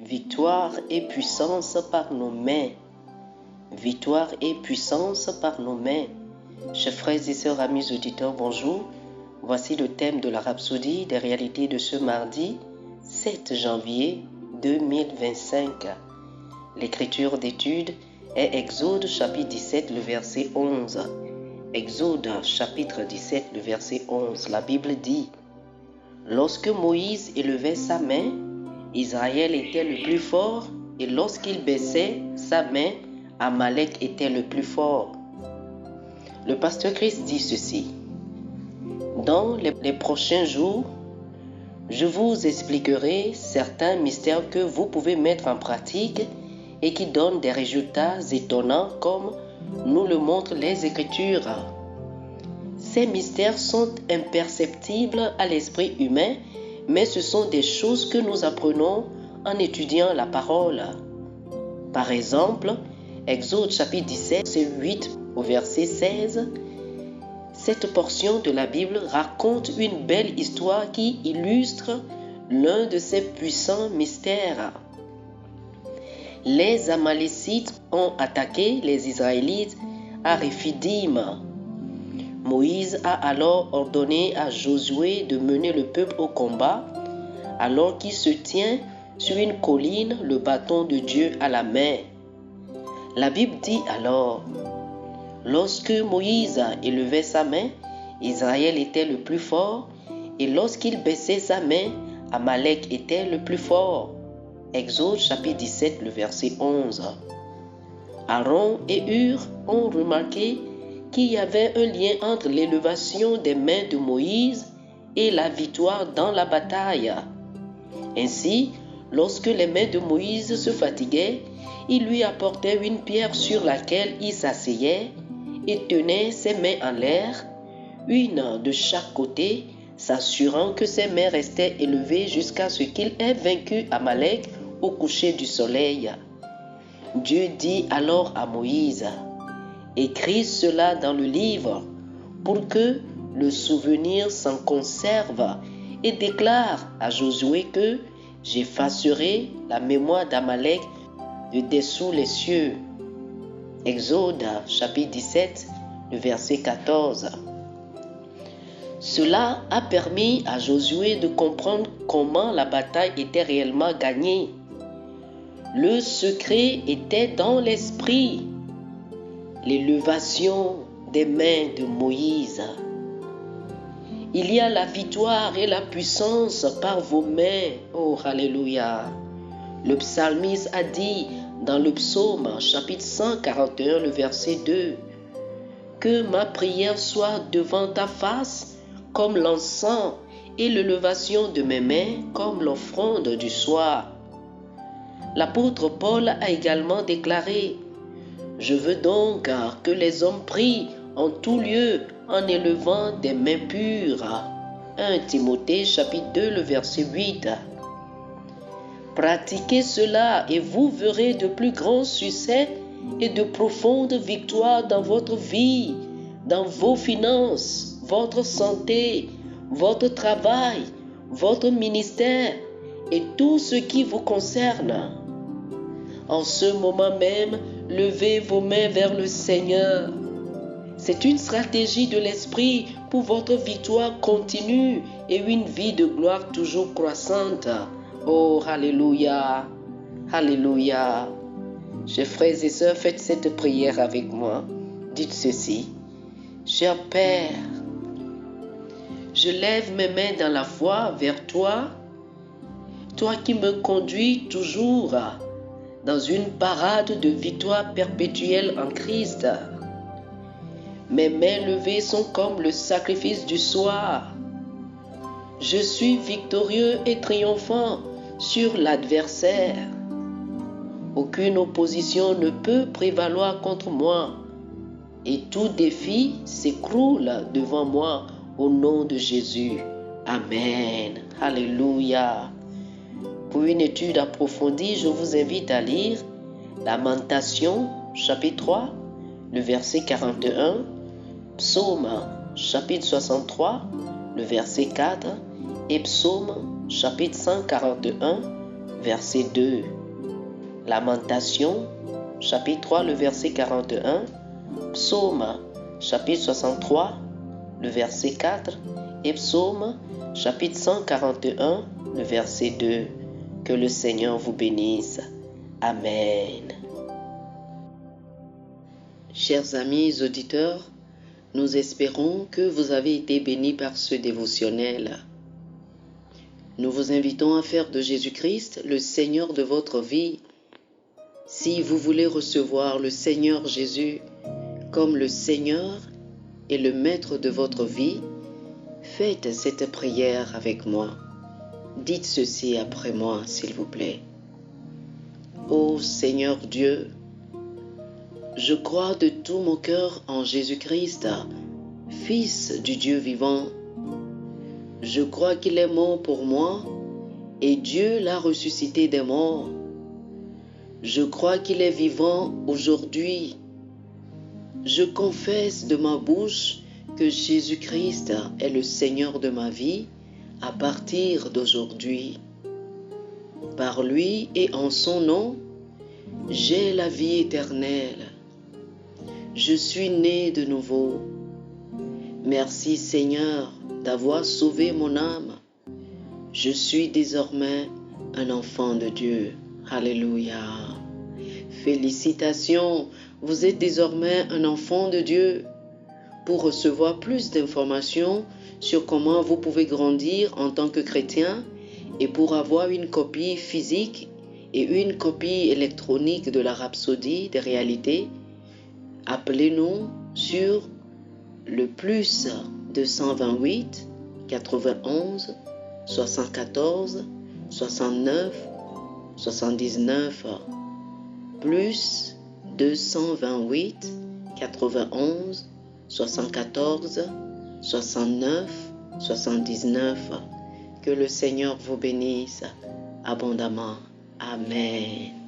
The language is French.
Victoire et puissance par nos mains. Victoire et puissance par nos mains. Chers frères et sœurs, amis auditeurs, bonjour. Voici le thème de la rhapsodie des réalités de ce mardi 7 janvier 2025. L'écriture d'étude est Exode chapitre 17, le verset 11. Exode chapitre 17, le verset 11. La Bible dit: Lorsque Moïse élevait sa main, Israël était le plus fort, et lorsqu'il baissait sa main, Amalek était le plus fort. Le pasteur Christ dit ceci: Dans les prochains jours, je vous expliquerai certains mystères que vous pouvez mettre en pratique et qui donnent des résultats étonnants comme nous le montrent les Écritures. Ces mystères sont imperceptibles à l'esprit humain, mais ce sont des choses que nous apprenons en étudiant la parole. Par exemple, Exode chapitre 17, verset 8 au verset 16, cette portion de la Bible raconte une belle histoire qui illustre l'un de ces puissants mystères. Les Amalécites ont attaqué les Israélites à Réphidim. Moïse a alors ordonné à Josué de mener le peuple au combat, alors qu'il se tient sur une colline, le bâton de Dieu à la main. La Bible dit alors: Lorsque Moïse élevait sa main, Israël était le plus fort, et lorsqu'il baissait sa main, Amalek était le plus fort. Exode chapitre 17, le verset 11. Aaron et Hur ont remarqué qu'il y avait un lien entre l'élévation des mains de Moïse et la victoire dans la bataille. Ainsi, lorsque les mains de Moïse se fatiguaient, il lui apportait une pierre sur laquelle il s'asseyait et tenait ses mains en l'air, une de chaque côté, s'assurant que ses mains restaient élevées jusqu'à ce qu'il ait vaincu Amalek au coucher du soleil. Dieu dit alors à Moïse: Écris cela dans le livre pour que le souvenir s'en conserve, et déclare à Josué que j'effacerai la mémoire d'Amalek de dessous les cieux. Exode chapitre 17, le verset 14. Cela a permis à Josué de comprendre comment la bataille était réellement gagnée. Le secret était dans l'esprit. L'élévation des mains de Moïse. Il y a la victoire et la puissance par vos mains. Oh, alléluia. Le psalmiste a dit dans le psaume chapitre 141, le verset 2, que ma prière soit devant ta face comme l'encens et l'élévation de mes mains comme l'offrande du soir. L'apôtre Paul a également déclaré: Je veux donc que les hommes prient en tout lieu en élevant des mains pures. 1 Timothée chapitre 2, le verset 8. Pratiquez cela et vous verrez de plus grands succès et de profondes victoires dans votre vie, dans vos finances, votre santé, votre travail, votre ministère et tout ce qui vous concerne. En ce moment même, levez vos mains vers le Seigneur. C'est une stratégie de l'esprit pour votre victoire continue et une vie de gloire toujours croissante. Oh, alléluia, alléluia. Chers frères et sœurs, faites cette prière avec moi. Dites ceci: Cher Père, je lève mes mains dans la foi vers toi, toi qui me conduis toujours dans une parade de victoire perpétuelle en Christ. Mes mains levées sont comme le sacrifice du soir. Je suis victorieux et triomphant sur l'adversaire. Aucune opposition ne peut prévaloir contre moi, et tout défi s'écroule devant moi au nom de Jésus. Amen. Alléluia. Pour une étude approfondie, je vous invite à lire Lamentations chapitre 3, le verset 41, Psaume chapitre 63, le verset 4, et Psaume chapitre 141, verset 2. Lamentation, chapitre 3, le verset 41. Psaume, chapitre 63, le verset 4. Et Psaume, chapitre 141, le verset 2. Que le Seigneur vous bénisse. Amen. Chers amis auditeurs, nous espérons que vous avez été bénis par ce dévotionnel. Nous vous invitons à faire de Jésus-Christ le Seigneur de votre vie. Si vous voulez recevoir le Seigneur Jésus comme le Seigneur et le Maître de votre vie, faites cette prière avec moi. Dites ceci après moi, s'il vous plaît. Ô Seigneur Dieu, je crois de tout mon cœur en Jésus-Christ, Fils du Dieu vivant. Je crois qu'il est mort pour moi et Dieu l'a ressuscité des morts. Je crois qu'il est vivant aujourd'hui. Je confesse de ma bouche que Jésus-Christ est le Seigneur de ma vie à partir d'aujourd'hui. Par lui et en son nom, j'ai la vie éternelle. Je suis né de nouveau. Merci Seigneur d'avoir sauvé mon âme. Je suis désormais un enfant de Dieu. Alléluia. Félicitations, vous êtes désormais un enfant de Dieu. Pour recevoir plus d'informations sur comment vous pouvez grandir en tant que chrétien et pour avoir une copie physique et une copie électronique de la Rhapsodie des réalités, appelez-nous sur le plus 228 91 74 69 79 plus 228 91 74 69 79. Que le Seigneur vous bénisse abondamment. Amen.